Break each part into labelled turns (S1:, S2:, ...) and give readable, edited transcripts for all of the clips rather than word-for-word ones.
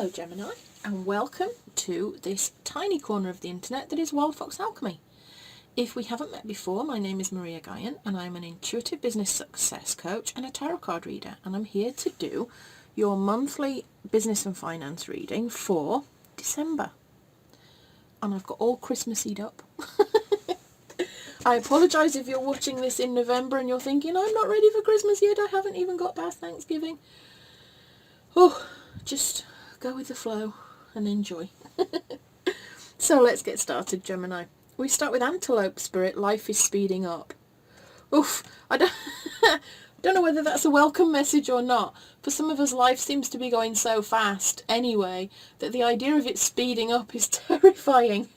S1: Hello Gemini, and welcome to this tiny corner of the internet that is Wild Fox Alchemy. If we haven't met before, my name is Maria Gaian and I'm an intuitive business success coach and a tarot card reader, and I'm here to do your monthly business and finance reading for December. And I've got all Christmasied up. I apologise if you're watching this in November and you're thinking, I'm not ready for Christmas yet, I haven't even got past Thanksgiving. Oh, just go with the flow and enjoy. So let's get started, Gemini. We start with Antelope Spirit, Life is Speeding Up. Oof, I don't know whether that's a welcome message or not. For some of us, life seems to be going so fast anyway that the idea of it speeding up is terrifying.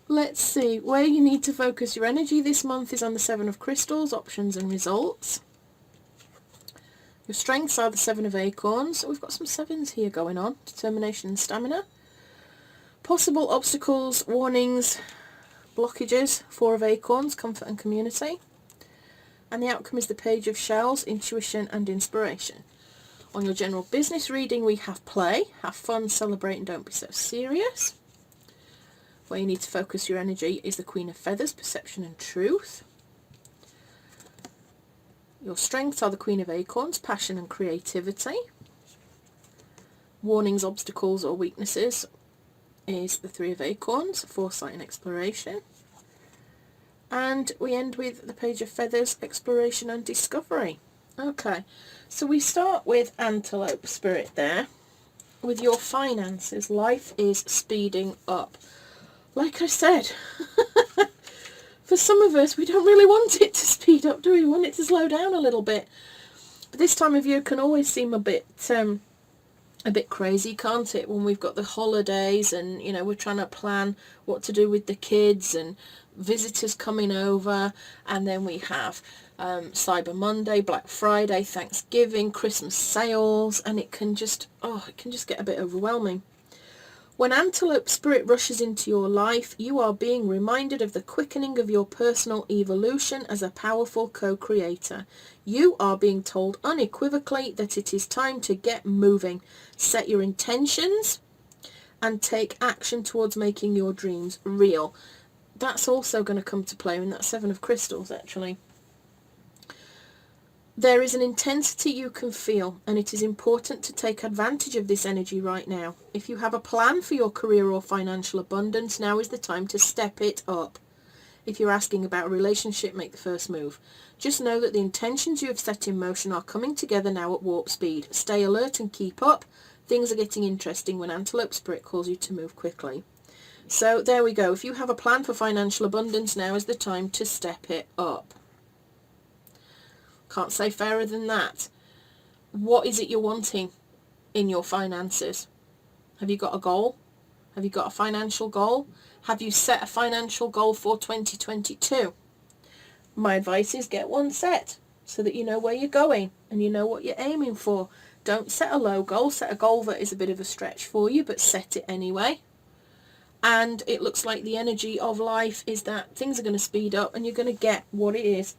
S1: Let's see, where you need to focus your energy this month is on the Seven of Crystals, options and results. Your strengths are the Seven of Acorns. We've got some sevens here going on. Determination and stamina. Possible obstacles, warnings, blockages. Four of Acorns, comfort and community. And the outcome is the Page of Shells, intuition and inspiration. On your general business reading we have play, have fun, celebrate and don't be so serious. Where you need to focus your energy is the Queen of Feathers, perception and truth. Your strengths are the Queen of Acorns, passion and creativity. Warnings, obstacles or weaknesses is the Three of Acorns, foresight and exploration. And we end with the Page of Feathers, exploration and discovery. Okay, so we start with Antelope Spirit there. With your finances, life is speeding up. Like I said, for some of us, we don't really want it to speed up, do we? We want it to slow down a little bit. But this time of year can always seem a bit crazy, can't it? When we've got the holidays and, you know, we're trying to plan what to do with the kids and visitors coming over. And then we have Cyber Monday, Black Friday, Thanksgiving, Christmas sales. And it can just get a bit overwhelming. When Antelope Spirit rushes into your life, you are being reminded of the quickening of your personal evolution as a powerful co-creator. You are being told unequivocally that it is time to get moving. Set your intentions and take action towards making your dreams real. That's also going to come to play in that Seven of Crystals, actually. There is an intensity you can feel, and it is important to take advantage of this energy right now. If you have a plan for your career or financial abundance, now is the time to step it up. If you're asking about a relationship, make the first move. Just know that the intentions you have set in motion are coming together now at warp speed. Stay alert and keep up. Things are getting interesting when Antelope Spirit calls you to move quickly. So there we go. If you have a plan for financial abundance, now is the time to step it up. Can't say fairer than that. What is it you're wanting in your finances? Have you got a goal? Have you got a financial goal? Have you set a financial goal for 2022? My advice is get one set so that you know where you're going and you know what you're aiming for. Don't set a low goal. Set a goal that is a bit of a stretch for you, but set it anyway. And it looks like the energy of life is that things are going to speed up and you're going to get what it is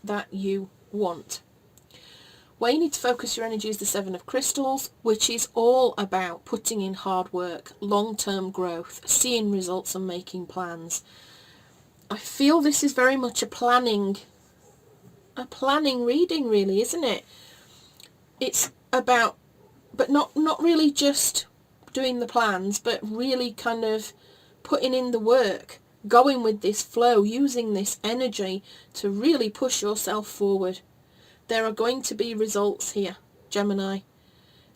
S1: that you want. Where you need to focus your energy is the Seven of Crystals, which is all about putting in hard work, long-term growth, seeing results and making plans. I feel this is very much a planning reading, really, isn't it? It's about, but not really just doing the plans, but really kind of putting in the work, going with this flow, using this energy to really push yourself forward. There are going to be results here, Gemini.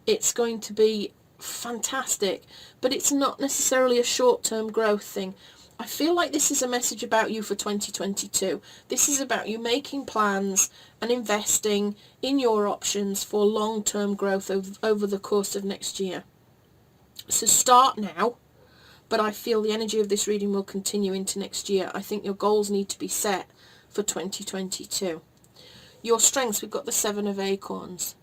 S1: It's going to be fantastic, but it's not necessarily a short-term growth thing. I feel like this is a message about you for 2022. This is about you making plans and investing in your options for long-term growth over the course of next year. So start now. But I feel the energy of this reading will continue into next year. I think your goals need to be set for 2022. Your strengths, we've got the Seven of Acorns.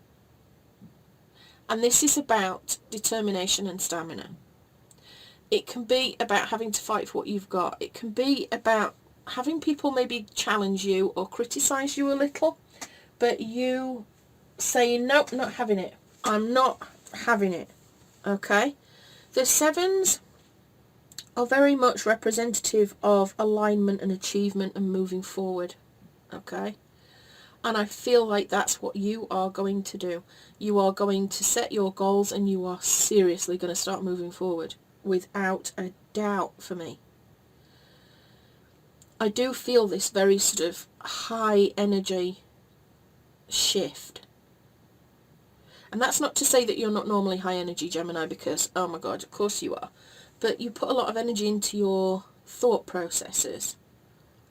S1: And this is about determination and stamina. It can be about having to fight for what you've got. It can be about having people maybe challenge you or criticise you a little, but you saying, nope, not having it. I'm not having it, okay? The sevens are very much representative of alignment and achievement and moving forward, okay? And I feel like that's what you are going to do. You are going to set your goals and you are seriously going to start moving forward, without a doubt, for me. I do feel this very sort of high energy shift. And that's not to say that you're not normally high energy, Gemini, because, oh my God, of course you are. But you put a lot of energy into your thought processes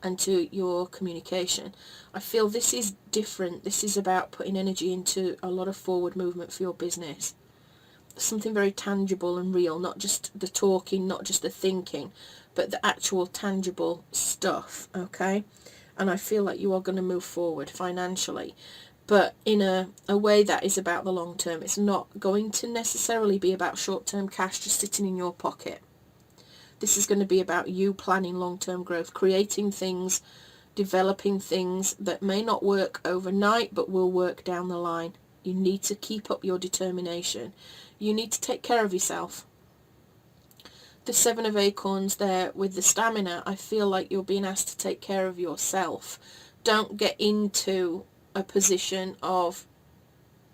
S1: and to your communication. I feel this is different. This is about putting energy into a lot of forward movement for your business. Something very tangible and real, not just the talking, not just the thinking, but the actual tangible stuff, okay? And I feel like you are going to move forward financially, but in a way that is about the long term. It's not going to necessarily be about short-term cash just sitting in your pocket. This is going to be about you planning long-term growth, creating things, developing things that may not work overnight but will work down the line. You need to keep up your determination. You need to take care of yourself. The Seven of Acorns there with the stamina, I feel like you're being asked to take care of yourself. Don't get into a position of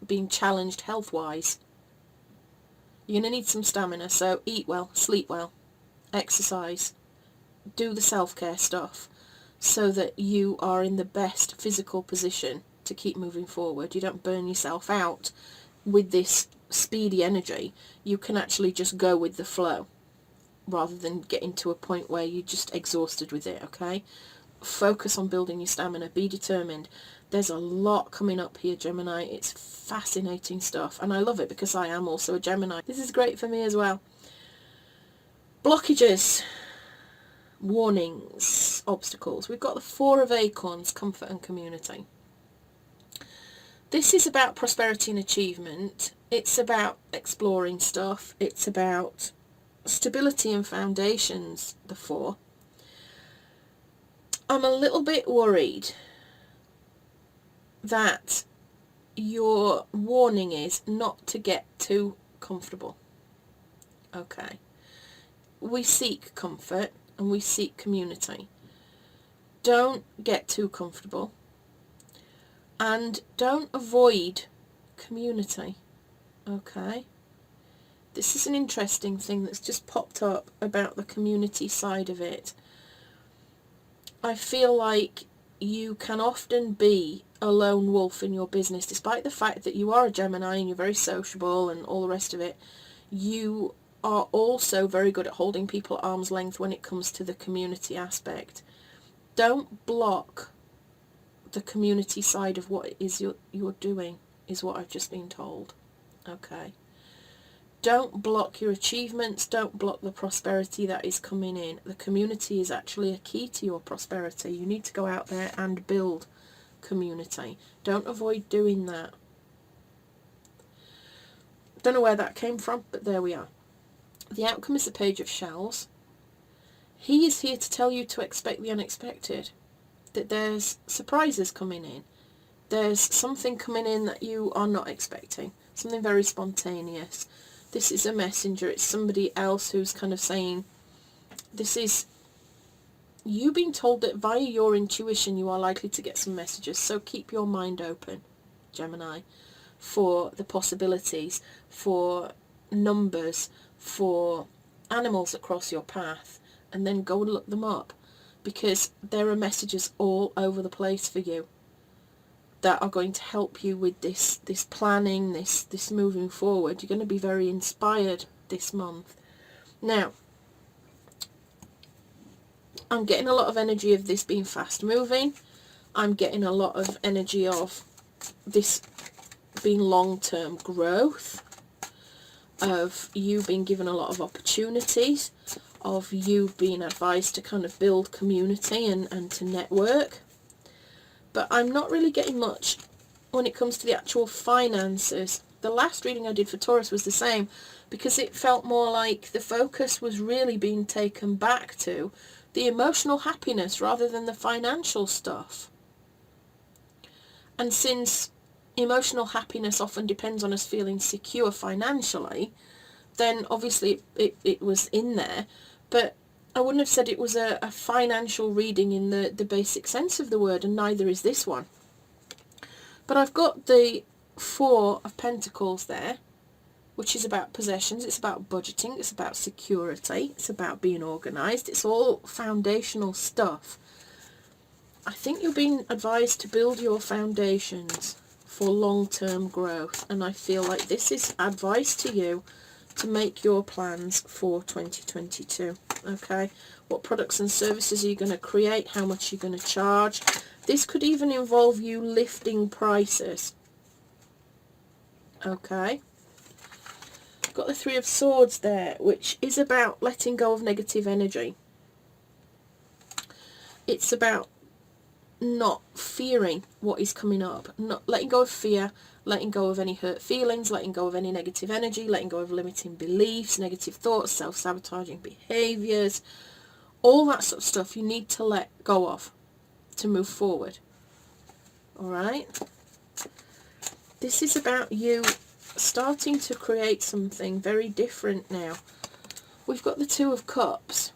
S1: being challenged health-wise. You're going to need some stamina, so eat well, sleep well, exercise, do the self-care stuff so that you are in the best physical position to keep moving forward. You don't burn yourself out with this speedy energy. You can actually just go with the flow rather than getting to a point where you're just exhausted with it, okay? Focus on building your stamina. Be determined. There's a lot coming up here, Gemini. It's fascinating stuff, and I love it because I am also a Gemini. This is great for me as well. Blockages, warnings, obstacles. We've got the Four of Acorns, comfort and community. This is about prosperity and achievement. It's about exploring stuff. It's about stability and foundations, the Four. I'm a little bit worried that your warning is not to get too comfortable. Okay. We seek comfort and we seek community. Don't get too comfortable. And don't avoid community. Okay. This is an interesting thing that's just popped up about the community side of it. I feel like you can often be a lone wolf in your business, despite the fact that you are a Gemini and you're very sociable and all the rest of it. You are also very good at holding people at arm's length when it comes to the community aspect. Don't block the community side of what it is you're doing, is what I've just been told. Okay. Don't block your achievements. Don't block the prosperity that is coming in. The community is actually a key to your prosperity. You need to go out there and build community. Don't avoid doing that. Don't know where that came from, but there we are. The outcome is the Page of Shells. He is here to tell you to expect the unexpected. That there's surprises coming in. There's something coming in that you are not expecting. Something very spontaneous. This is a messenger. It's somebody else who's kind of saying, this is you being told that via your intuition you are likely to get some messages. So keep your mind open, Gemini, for the possibilities, for numbers, for animals that cross your path, and then go and look them up, because there are messages all over the place for you that are going to help you with this planning, this moving forward. You're going to be very inspired this month. Now, I'm getting a lot of energy of this being fast moving. I'm getting a lot of energy of this being long-term growth, of you being given a lot of opportunities, of you being advised to kind of build community and to network. But I'm not really getting much when it comes to the actual finances. The last reading I did for Taurus was the same, because it felt more like the focus was really being taken back to the emotional happiness rather than the financial stuff. And since emotional happiness often depends on us feeling secure financially, then obviously it was in there. But I wouldn't have said it was a financial reading in the basic sense of the word, and neither is this one. But I've got the Four of Pentacles there, which is about possessions, it's about budgeting, it's about security, it's about being organised, it's all foundational stuff. I think you're being advised to build your foundations for long-term growth, and I feel like this is advice to you to make your plans for 2022. Okay, what products and services are you going to create? How much are you going to charge? This could even involve you lifting prices. Okay, got the Three of Swords there, which is about letting go of negative energy. It's about not fearing what is coming up, not letting go of fear, letting go of any hurt feelings, letting go of any negative energy, letting go of limiting beliefs, negative thoughts, self-sabotaging behaviours, all that sort of stuff you need to let go of to move forward. Alright? This is about you starting to create something very different now. We've got the Two of Cups.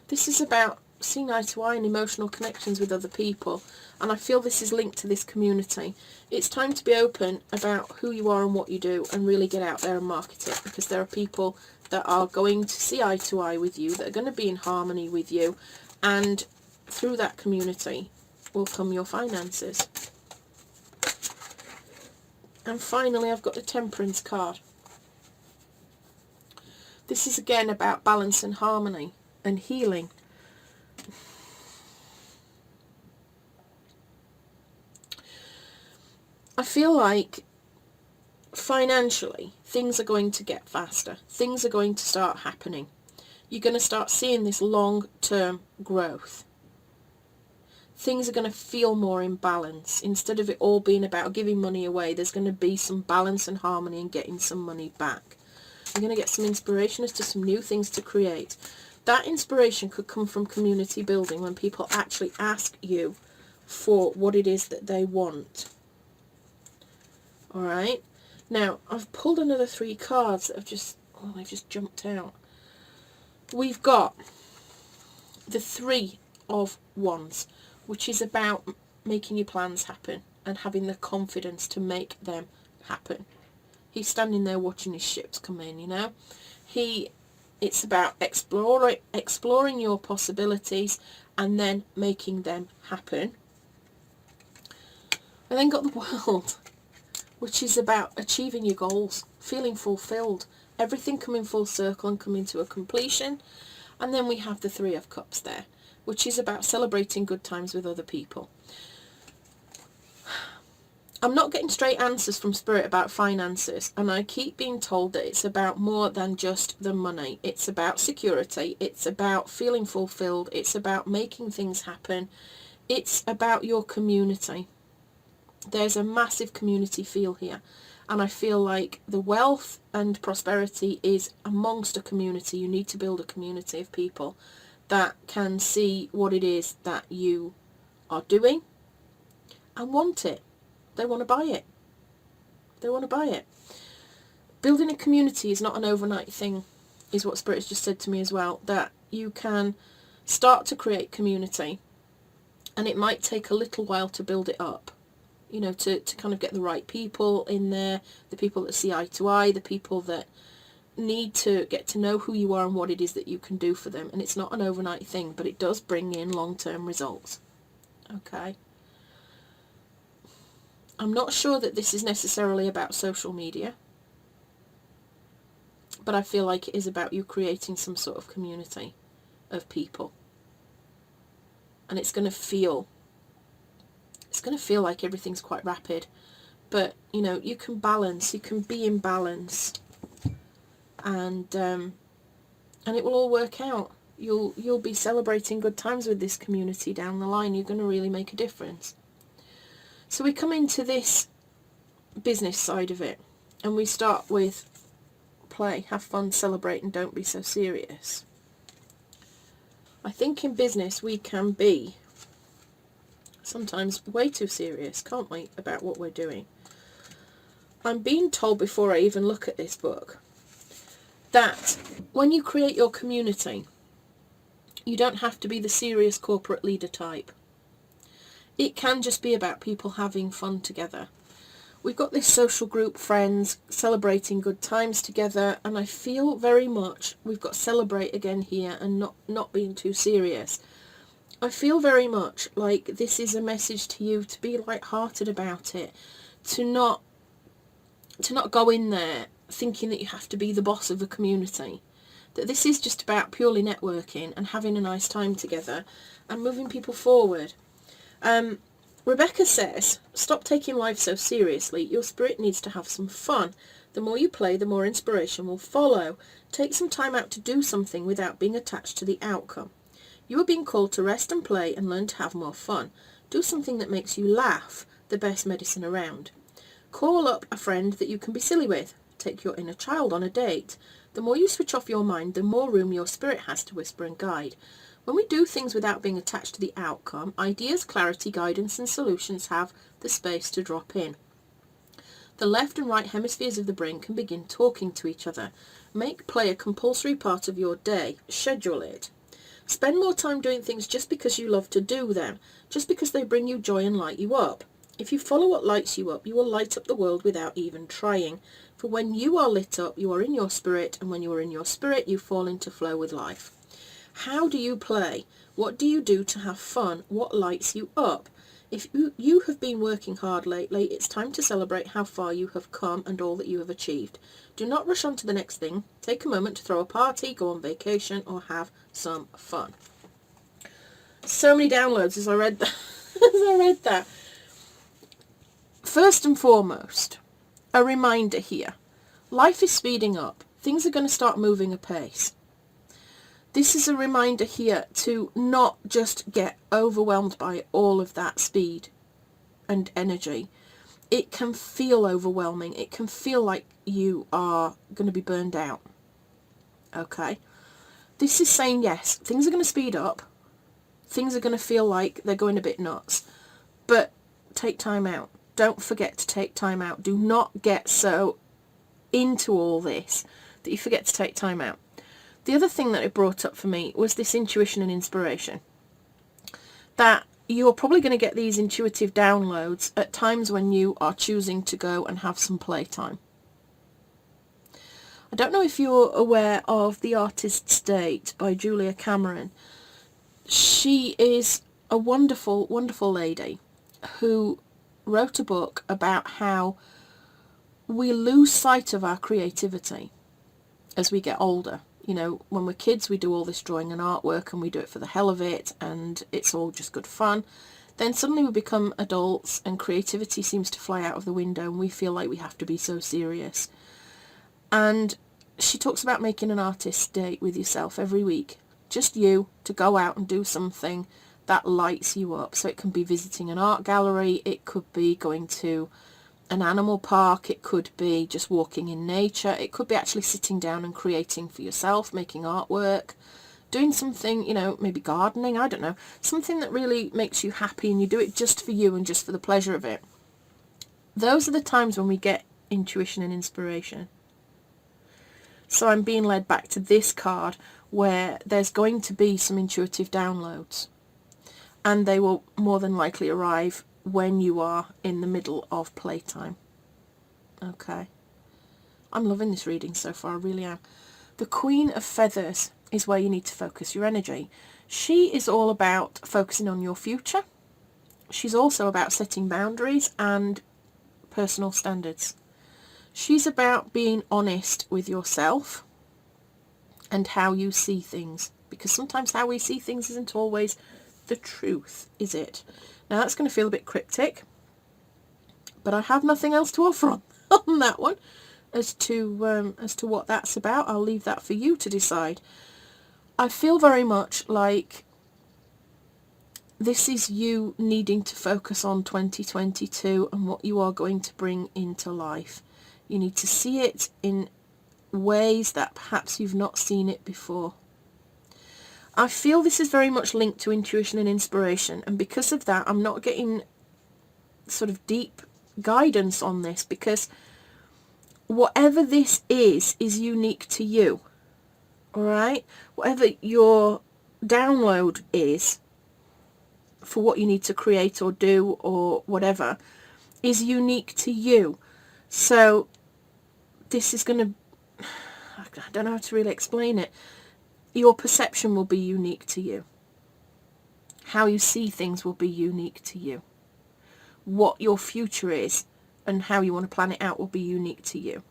S1: This is about seeing eye to eye and emotional connections with other people, and I feel this is linked to this community. It's time to be open about who you are and what you do, and really get out there and market it, because there are people that are going to see eye to eye with you, that are going to be in harmony with you, and through that community will come your finances. And finally, I've got the Temperance card. This is again about balance and harmony and healing. I feel like financially things are going to get faster. Things are going to start happening. You're going to start seeing this long-term growth. Things are going to feel more in balance. Instead of it all being about giving money away, there's going to be some balance and harmony and getting some money back. You're going to get some inspiration as to some new things to create. That inspiration could come from community building, when people actually ask you for what it is that they want. Alright, now I've pulled another 3 cards that have they've just jumped out. We've got the Three of Wands, which is about making your plans happen and having the confidence to make them happen. He's standing there watching his ships come in, you know. It's about exploring your possibilities and then making them happen. I then got the World, which is about achieving your goals, feeling fulfilled, everything coming full circle and coming to a completion. And then we have the Three of Cups there, which is about celebrating good times with other people. I'm not getting straight answers from Spirit about finances, and I keep being told that it's about more than just the money. It's about security, it's about feeling fulfilled, it's about making things happen, it's about your community. There's a massive community feel here, and I feel like the wealth and prosperity is amongst a community. You need to build a community of people that can see what it is that you are doing and want it. They want to buy it. They want to buy it. Building a community is not an overnight thing, is what Spirit has just said to me as well, that you can start to create community, and it might take a little while to build it up. You know, to kind of get the right people in there, the people that see eye to eye, the people that need to get to know who you are and what it is that you can do for them. And it's not an overnight thing, but it does bring in long-term results. Okay. I'm not sure that this is necessarily about social media, but I feel like it is about you creating some sort of community of people. And it's going to feel like everything's quite rapid, but you know, you can balance, you can be in balance, and it will all work out. You'll be celebrating good times with this community down the line. You're going to really make a difference. So we come into this business side of it, and we start with play, have fun, celebrate, and don't be so serious. I think in business we can be sometimes way too serious, can't we, about what we're doing. I'm being told before I even look at this book that when you create your community, you don't have to be the serious corporate leader type. It can just be about people having fun together. We've got this social group, friends, celebrating good times together, and I feel very much we've got celebrate again here and not being too serious. I feel very much like this is a message to you to be light-hearted about it, to not go in there thinking that you have to be the boss of a community, that this is just about purely networking and having a nice time together and moving people forward. Rebecca says, stop taking life so seriously. Your spirit needs to have some fun. The more you play, the more inspiration will follow. Take some time out to do something without being attached to the outcome. You are being called to rest and play and learn to have more fun. Do something that makes you laugh, the best medicine around. Call up a friend that you can be silly with. Take your inner child on a date. The more you switch off your mind, the more room your spirit has to whisper and guide. When we do things without being attached to the outcome, ideas, clarity, guidance and solutions have the space to drop in. The left and right hemispheres of the brain can begin talking to each other. Make play a compulsory part of your day. Schedule it. Spend more time doing things just because you love to do them, just because they bring you joy and light you up. If you follow what lights you up, you will light up the world without even trying. For when you are lit up, you are in your spirit, and when you are in your spirit, you fall into flow with life. How do you play? What do you do to have fun? What lights you up? If you have been working hard lately, it's time to celebrate how far you have come and all that you have achieved. Do not rush on to the next thing. Take a moment to throw a party, go on vacation, or have some fun. So many downloads as I read that. First and foremost, a reminder here. Life is speeding up. Things are going to start moving apace. This is a reminder here to not just get overwhelmed by all of that speed and energy. It can feel overwhelming. It can feel like you are going to be burned out. Okay? This is saying, yes, things are going to speed up. Things are going to feel like they're going a bit nuts. But take time out. Don't forget to take time out. Do not get so into all this that you forget to take time out. The other thing that it brought up for me was this intuition and inspiration. That you're probably going to get these intuitive downloads at times when you are choosing to go and have some playtime. I don't know if you're aware of The Artist's Date by Julia Cameron. She is a wonderful, wonderful lady who wrote a book about how we lose sight of our creativity as we get older. You know, when we're kids, we do all this drawing and artwork and we do it for the hell of it and it's all just good fun. Then suddenly we become adults and creativity seems to fly out of the window and we feel like we have to be so serious. And she talks about making an artist's date with yourself every week. Just you to go out and do something that lights you up. So it can be visiting an art gallery, it could be going to an animal park, it could be just walking in nature, it could be actually sitting down and creating for yourself, making artwork, doing something, you know, maybe gardening, I don't know, something that really makes you happy and you do it just for you and just for the pleasure of it. Those are the times when we get intuition and inspiration. So I'm being led back to this card where there's going to be some intuitive downloads and they will more than likely arrive when you are in the middle of playtime. Okay. I'm loving this reading so far, I really am. The Queen of Feathers is where you need to focus your energy. She is all about focusing on your future. She's also about setting boundaries and personal standards. She's about being honest with yourself and how you see things. Because sometimes how we see things isn't always the truth, is it? Now that's going to feel a bit cryptic, but I have nothing else to offer on that one as to what that's about. I'll leave that for you to decide. I feel very much like this is you needing to focus on 2022 and what you are going to bring into life. You need to see it in ways that perhaps you've not seen it before. I feel this is very much linked to intuition and inspiration, and because of that I'm not getting sort of deep guidance on this, because whatever this is unique to you. Alright? Whatever your download is for what you need to create or do or whatever is unique to you. So this is going to, I don't know how to really explain it. Your perception will be unique to you. How you see things will be unique to you. What your future is and how you want to plan it out will be unique to you.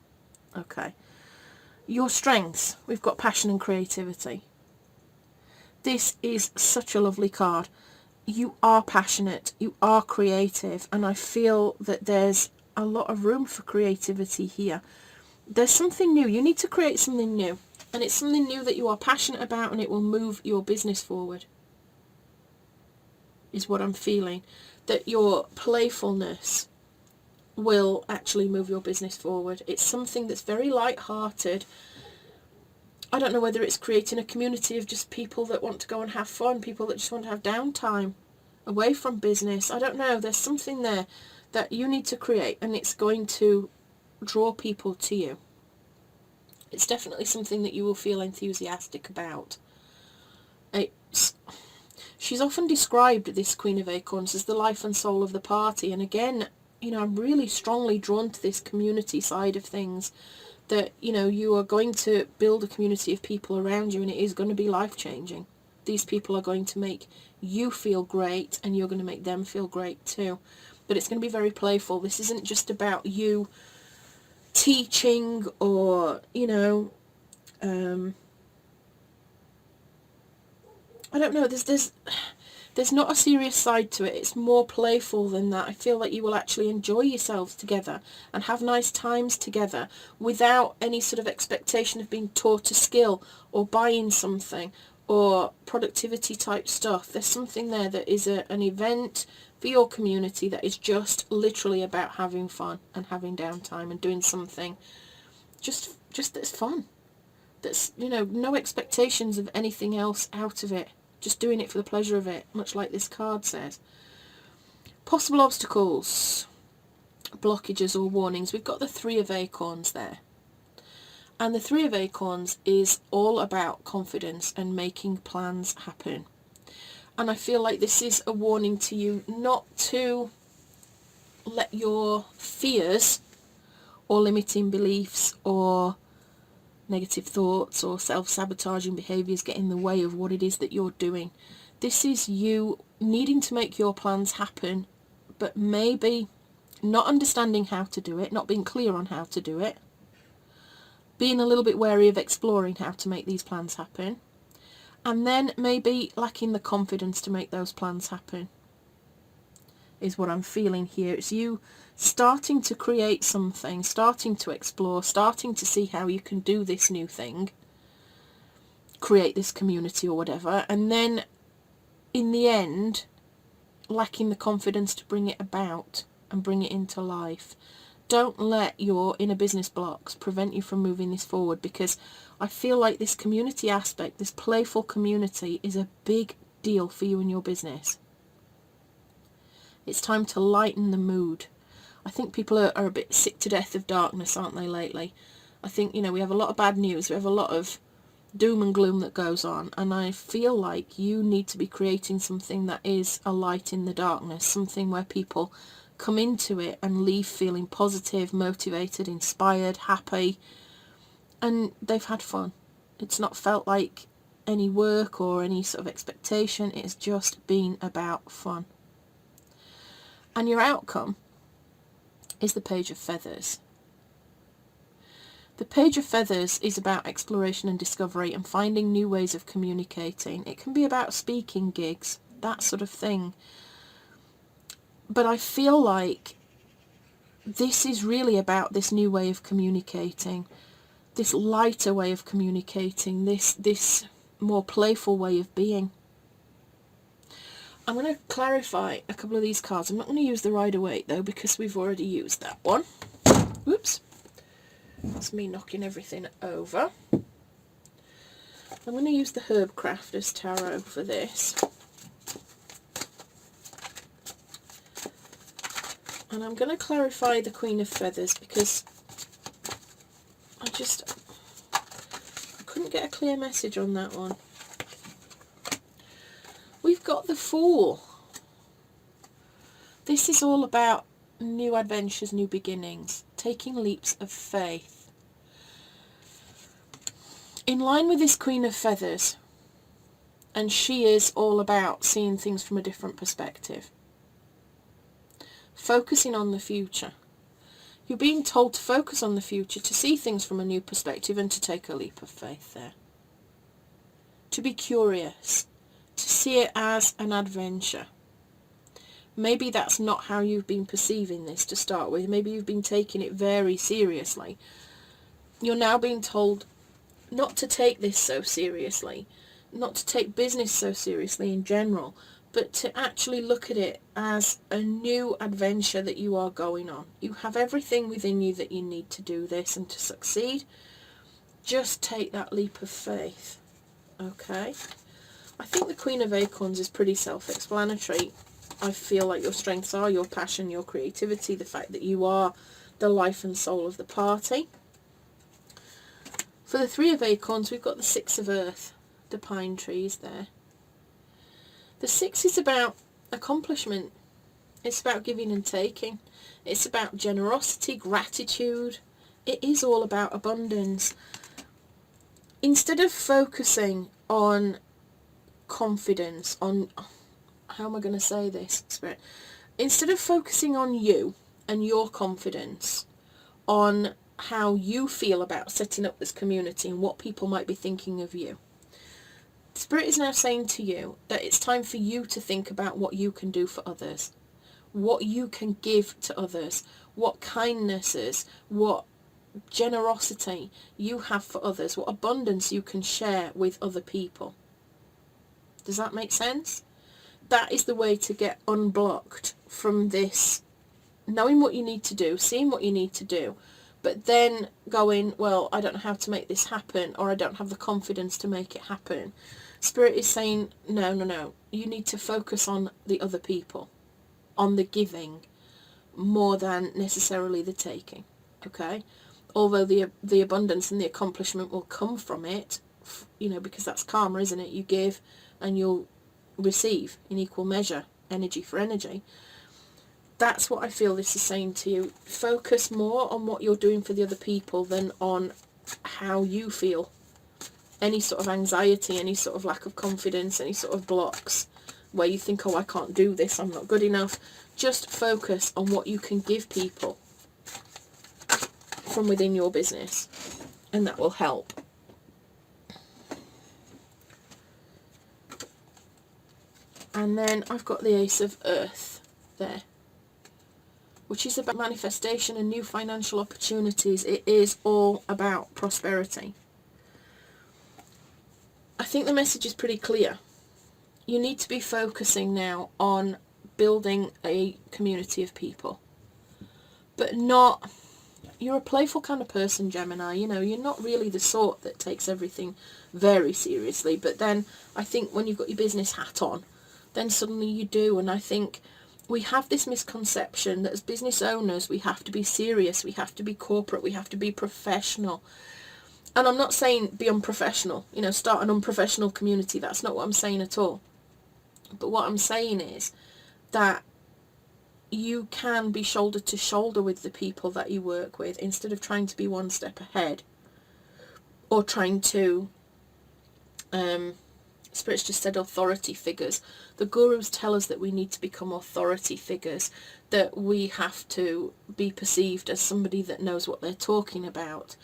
S1: Okay. Your strengths, we've got passion and creativity. This is such a lovely card. You are passionate, you are creative, and I feel that there's a lot of room for creativity here. There's something new. You need to create something new, and it's something new that you are passionate about, and it will move your business forward, is what I'm feeling. That your playfulness will actually move your business forward. It's something that's very light-hearted. I don't know whether it's creating a community of just people that want to go and have fun, people that just want to have downtime away from business. I don't know. There's something there that you need to create, and it's going to draw people to you. It's definitely something that you will feel enthusiastic about. She's often described, this Queen of Acorns, as the life and soul of the party, and again, you know, I'm really strongly drawn to this community side of things, that, you know, you are going to build a community of people around you, and it is going to be life-changing. These people are going to make you feel great, and you're going to make them feel great too. But it's going to be very playful. This isn't just about you teaching or, you know, I don't know, there's not a serious side to it. It's more playful than that. I feel like you will actually enjoy yourselves together and have nice times together without any sort of expectation of being taught a skill or buying something or productivity type stuff. There's something there that is an event for your community that is just literally about having fun and having downtime and doing something just that's fun. That's, you know, no expectations of anything else out of it. Just doing it for the pleasure of it, much like this card says. Possible obstacles, blockages or warnings. We've got the Three of Acorns there. And the Three of Acorns is all about confidence and making plans happen. And I feel like this is a warning to you not to let your fears or limiting beliefs or negative thoughts or self-sabotaging behaviours get in the way of what it is that you're doing. This is you needing to make your plans happen, but maybe not understanding how to do it, not being clear on how to do it, being a little bit wary of exploring how to make these plans happen, and then maybe lacking the confidence to make those plans happen, is what I'm feeling here. It's you starting to create something, starting to explore, starting to see how you can do this new thing, create this community or whatever, and then in the end lacking the confidence to bring it about and bring it into life. Don't let your inner business blocks prevent you from moving this forward, because I feel like this community aspect, this playful community, is a big deal for you and your business. It's time to lighten the mood. I think people are a bit sick to death of darkness, aren't they, lately? I think, you know, we have a lot of bad news, we have a lot of doom and gloom that goes on, and I feel like you need to be creating something that is a light in the darkness, something where people come into it and leave feeling positive, motivated, inspired, happy, and they've had fun. It's not felt like any work or any sort of expectation, it's just been about fun. And your outcome is the Page of Feathers. The Page of Feathers is about exploration and discovery and finding new ways of communicating. It can be about speaking gigs, that sort of thing. But I feel like this is really about this new way of communicating, this lighter way of communicating, this more playful way of being. I'm going to clarify a couple of these cards. I'm not going to use the Rider-Waite though, because we've already used that one. Whoops. That's me knocking everything over. I'm going to use the Herb Crafters Tarot for this. And I'm going to clarify the Queen of Feathers because I couldn't get a clear message on that one. We've got the Fool. This is all about new adventures, new beginnings, taking leaps of faith. In line with this Queen of Feathers, and she is all about seeing things from a different perspective. Focusing on the future. You're being told to focus on the future, to see things from a new perspective and to take a leap of faith there. To be curious, to see it as an adventure. Maybe that's not how you've been perceiving this to start with. Maybe you've been taking it very seriously. You're now being told not to take this so seriously, not to take business so seriously in general, but to actually look at it as a new adventure that you are going on. You have everything within you that you need to do this and to succeed. Just take that leap of faith. Okay? I think the Queen of Acorns is pretty self-explanatory. I feel like your strengths are your passion, your creativity, the fact that you are the life and soul of the party. For the Three of Acorns, we've got the Six of Earth, the pine trees there. The Six is about accomplishment. It's about giving and taking. It's about generosity, gratitude. It is all about abundance. Instead of focusing on confidence, on, how am I going to say this, Spirit? Instead of focusing on you and your confidence, on how you feel about setting up this community and what people might be thinking of you, Spirit is now saying to you that it's time for you to think about what you can do for others, what you can give to others, what kindnesses, what generosity you have for others, what abundance you can share with other people. Does that make sense? That is the way to get unblocked from this, knowing what you need to do, seeing what you need to do, but then going, well, I don't know how to make this happen, or I don't have the confidence to make it happen. Spirit is saying, no, you need to focus on the other people, on the giving, more than necessarily the taking, okay? Although the abundance and the accomplishment will come from it, you know, because that's karma, isn't it? You give and you'll receive in equal measure, energy for energy. That's what I feel this is saying to you. Focus more on what you're doing for the other people than on how you feel. Any sort of anxiety, any sort of lack of confidence, any sort of blocks where you think, oh, I can't do this, I'm not good enough. Just focus on what you can give people from within your business, and that will help. And then I've got the Ace of Earth there, which is about manifestation and new financial opportunities. It is all about prosperity. I think the message is pretty clear. You need to be focusing now on building a community of people, but not, you're a playful kind of person, Gemini, you know, you're not really the sort that takes everything very seriously, but then I think when you've got your business hat on, then suddenly you do. And I think we have this misconception that as business owners we have to be serious, we have to be corporate, we have to be professional. And I'm not saying be unprofessional, you know, start an unprofessional community. That's not what I'm saying at all. But what I'm saying is that you can be shoulder to shoulder with the people that you work with, instead of trying to be one step ahead, or trying to, Spirit's just said authority figures. The gurus tell us that we need to become authority figures, that we have to be perceived as somebody that knows what they're talking about.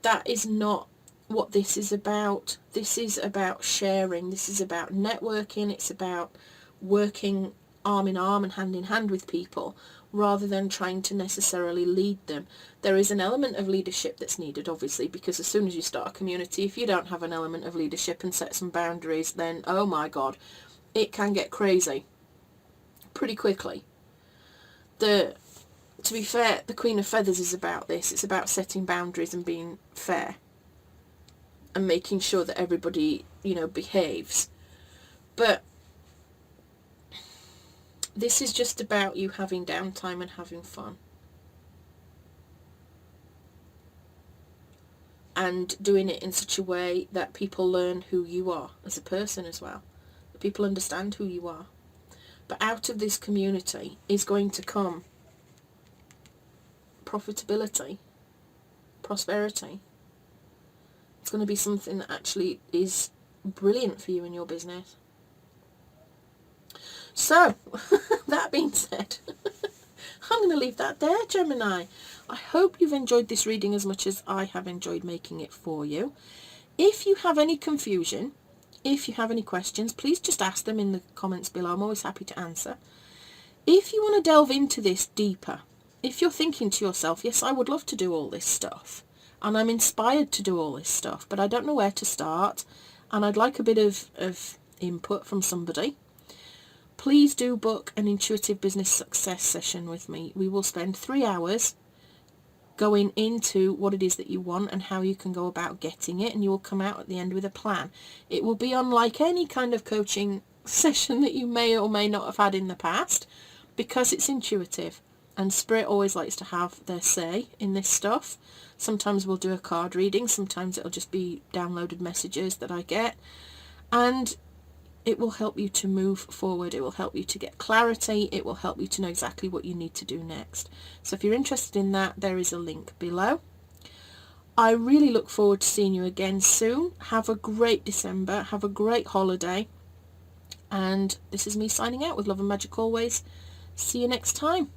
S1: That is not what this is about. This is about sharing. This is about networking. It's about working arm in arm and hand in hand with people, rather than trying to necessarily lead them. There is an element of leadership that's needed, obviously, because as soon as you start a community, if you don't have an element of leadership and set some boundaries, then, oh my God, it can get crazy pretty quickly. To be fair, the Queen of Feathers is about this. It's about setting boundaries and being fair. and making sure that everybody, behaves. But this is just about you having downtime and having fun. And doing it in such a way that people learn who you are as a person as well. That people understand who you are. But out of this community is going to come profitability, prosperity. It's going to be something that actually is brilliant for you in your business. So, that being said, I'm going to leave that there, Gemini. I hope you've enjoyed this reading as much as I have enjoyed making it for you. If you have any confusion, if you have any questions, please just ask them in the comments below. I'm always happy to answer. If you want to delve into this deeper, if you're thinking to yourself, yes, I would love to do all this stuff, and I'm inspired to do all this stuff, but I don't know where to start, and I'd like a bit of input from somebody, please do book an intuitive business success session with me. We will spend 3 hours going into what it is that you want and how you can go about getting it, and you will come out at the end with a plan. It will be unlike any kind of coaching session that you may or may not have had in the past, because it's intuitive, and Spirit always likes to have their say in this stuff. Sometimes we'll do a card reading, sometimes it'll just be downloaded messages that I get, and it will help you to move forward. It will help you to get clarity. It will help you to know exactly what you need to do next. So if you're interested in that, there is a link below. I really look forward to seeing you again soon. Have a great December. Have a great holiday. And this is me signing out with love and magic always. See you next time.